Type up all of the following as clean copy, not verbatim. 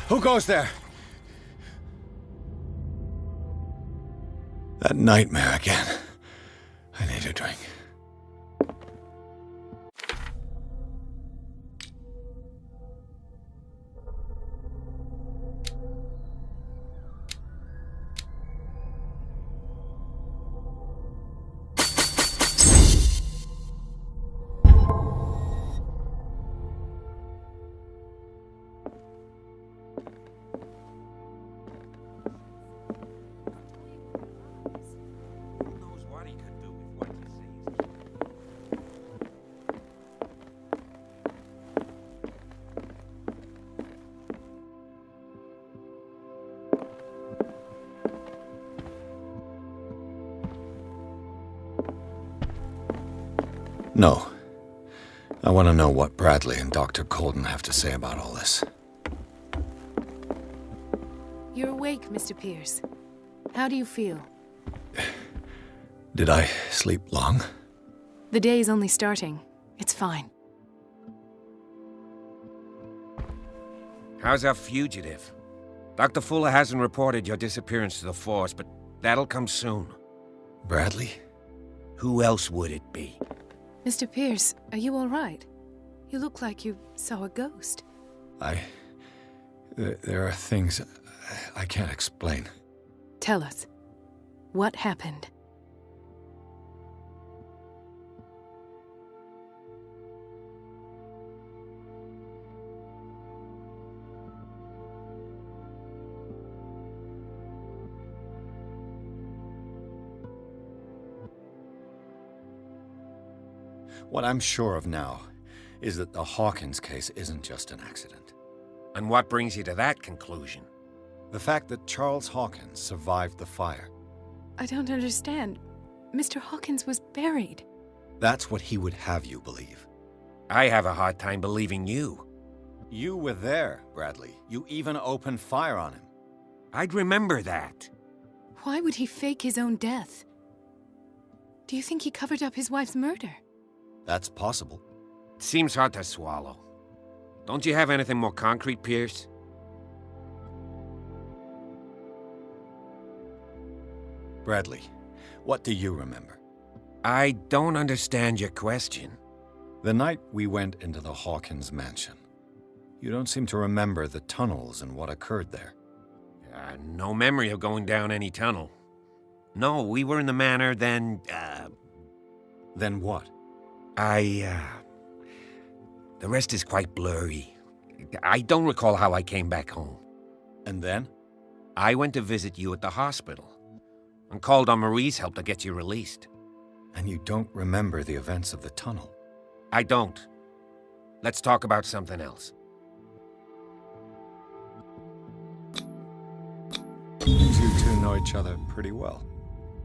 Who goes there? That nightmare again. I need a drink. No. I want to know what Bradley and Dr. Colden have to say about all this. You're awake, Mr. Pierce. How do you feel? Did I sleep long? The day is only starting. It's fine. How's our fugitive? Dr. Fuller hasn't reported your disappearance to the force, but that'll come soon. Bradley? Who else would it be? Mr. Pierce, are you all right? You look like you saw a ghost. There are things I can't explain. Tell us. What happened? What I'm sure of now is that the Hawkins case isn't just an accident. And what brings you to that conclusion? The fact that Charles Hawkins survived the fire. I don't understand. Mr. Hawkins was buried. That's what he would have you believe. I have a hard time believing you. You were there, Bradley. You even opened fire on him. I'd remember that. Why would he fake his own death? Do you think he covered up his wife's murder? That's possible. It seems hard to swallow. Don't you have anything more concrete, Pierce? Bradley, what do you remember? I don't understand your question. The night we went into the Hawkins mansion. You don't seem to remember the tunnels and what occurred there. No memory of going down any tunnel. No, we were in the manor, then, Then what? The rest is quite blurry. I don't recall how I came back home. And then? I went to visit you at the hospital and called on Marie's help to get you released. And you don't remember the events of the tunnel? I don't. Let's talk about something else. You two know each other pretty well.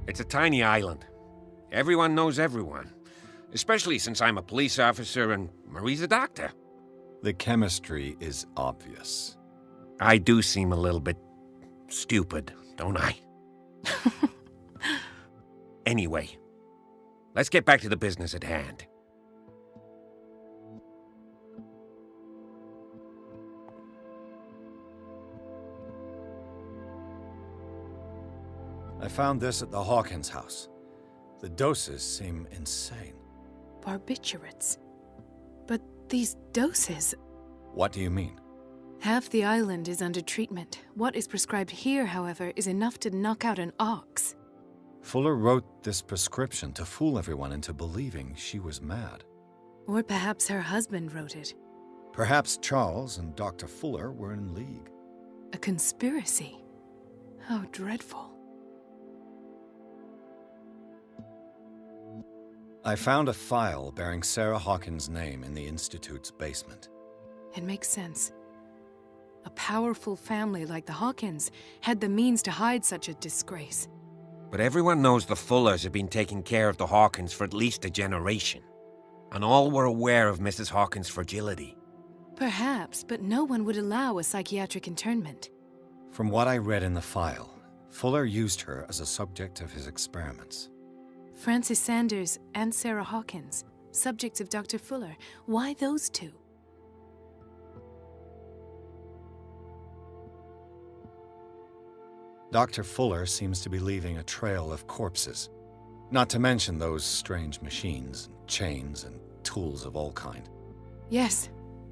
It's a tiny island. Everyone knows everyone. Especially since I'm a police officer and Marie's a doctor. The chemistry is obvious. I do seem a little bit stupid, don't I? Anyway, let's get back to the business at hand. I found this at the Hawkins house. The doses seem insane. Barbiturates. But these doses... What do you mean? Half the island is under treatment. What is prescribed here, however, is enough to knock out an ox. Fuller wrote this prescription to fool everyone into believing she was mad. Or perhaps her husband wrote it. Perhaps Charles and Dr. Fuller were in league. A conspiracy. How dreadful. I found a file bearing Sarah Hawkins' name in the Institute's basement. It makes sense. A powerful family like the Hawkins had the means to hide such a disgrace. But everyone knows the Fullers have been taking care of the Hawkins for at least a generation. And all were aware of Mrs. Hawkins' fragility. Perhaps, but no one would allow a psychiatric internment. From what I read in the file, Fuller used her as a subject of his experiments. Francis Sanders and Sarah Hawkins, subjects of Dr. Fuller. Why those two? Dr. Fuller seems to be leaving a trail of corpses. Not to mention those strange machines, and chains, and tools of all kind. Yes,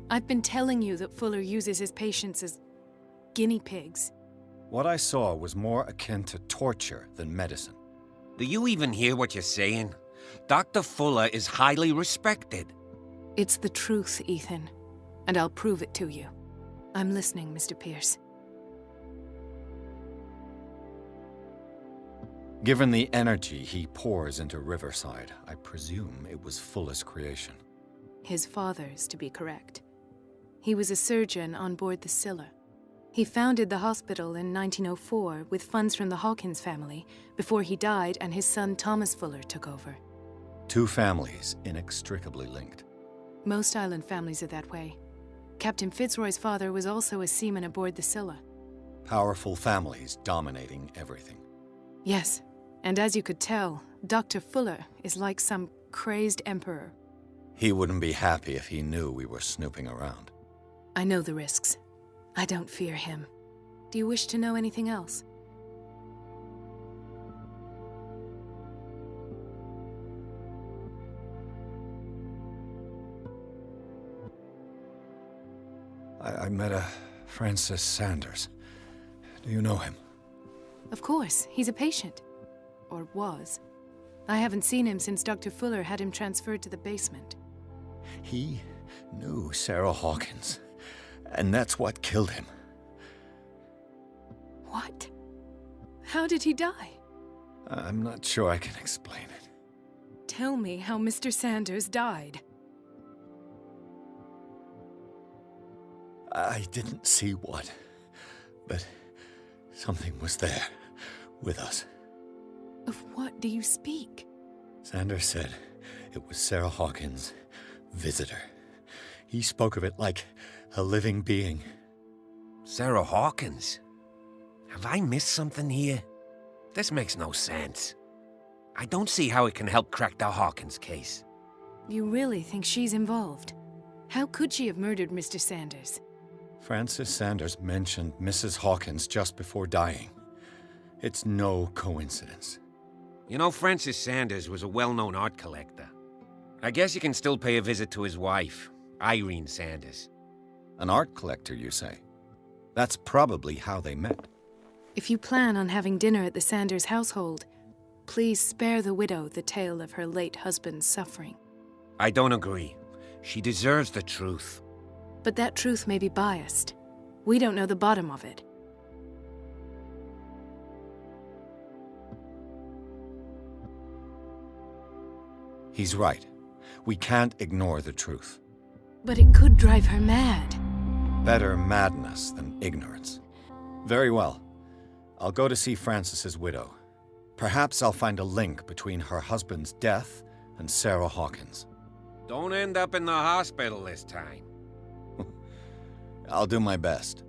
I've been telling you that Fuller uses his patients as guinea pigs. What I saw was more akin to torture than medicine. Do you even hear what you're saying? Dr. Fuller is highly respected. It's the truth, Ethan, and I'll prove it to you. I'm listening, Mr. Pierce. Given the energy he pours into Riverside, I presume it was Fuller's creation. His father's, to be correct. He was a surgeon on board the Scylla. He founded the hospital in 1904 with funds from the Hawkins family before he died and his son Thomas Fuller took over. Two families inextricably linked. Most island families are that way. Captain Fitzroy's father was also a seaman aboard the Scylla. Powerful families dominating everything. Yes, and as you could tell, Dr. Fuller is like some crazed emperor. He wouldn't be happy if he knew we were snooping around. I know the risks. I don't fear him. Do you wish to know anything else? I met a Francis Sanders. Do you know him? Of course, he's a patient. Or was. I haven't seen him since Dr. Fuller had him transferred to the basement. He knew Sarah Hawkins, and that's what killed him. What? How did he die? I'm not sure I can explain it. Tell me how Mr. Sanders died. I didn't see what, but something was there, with us. Of what do you speak? Sanders said it was Sarah Hawkins' visitor. He spoke of it like a living being. Sarah Hawkins? Have I missed something here? This makes no sense. I don't see how it can help crack the Hawkins case. You really think she's involved? How could she have murdered Mr. Sanders? Francis Sanders mentioned Mrs. Hawkins just before dying. It's no coincidence. You know, Francis Sanders was a well-known art collector. I guess you can still pay a visit to his wife, Irene Sanders. An art collector, you say? That's probably how they met. If you plan on having dinner at the Sanders household, please spare the widow the tale of her late husband's suffering. I don't agree. She deserves the truth. But that truth may be biased. We don't know the bottom of it. He's right. We can't ignore the truth. But it could drive her mad. Better madness than ignorance. Very well. I'll go to see Francis's widow. Perhaps I'll find a link between her husband's death and Sarah Hawkins. Don't end up in the hospital this time. I'll do my best.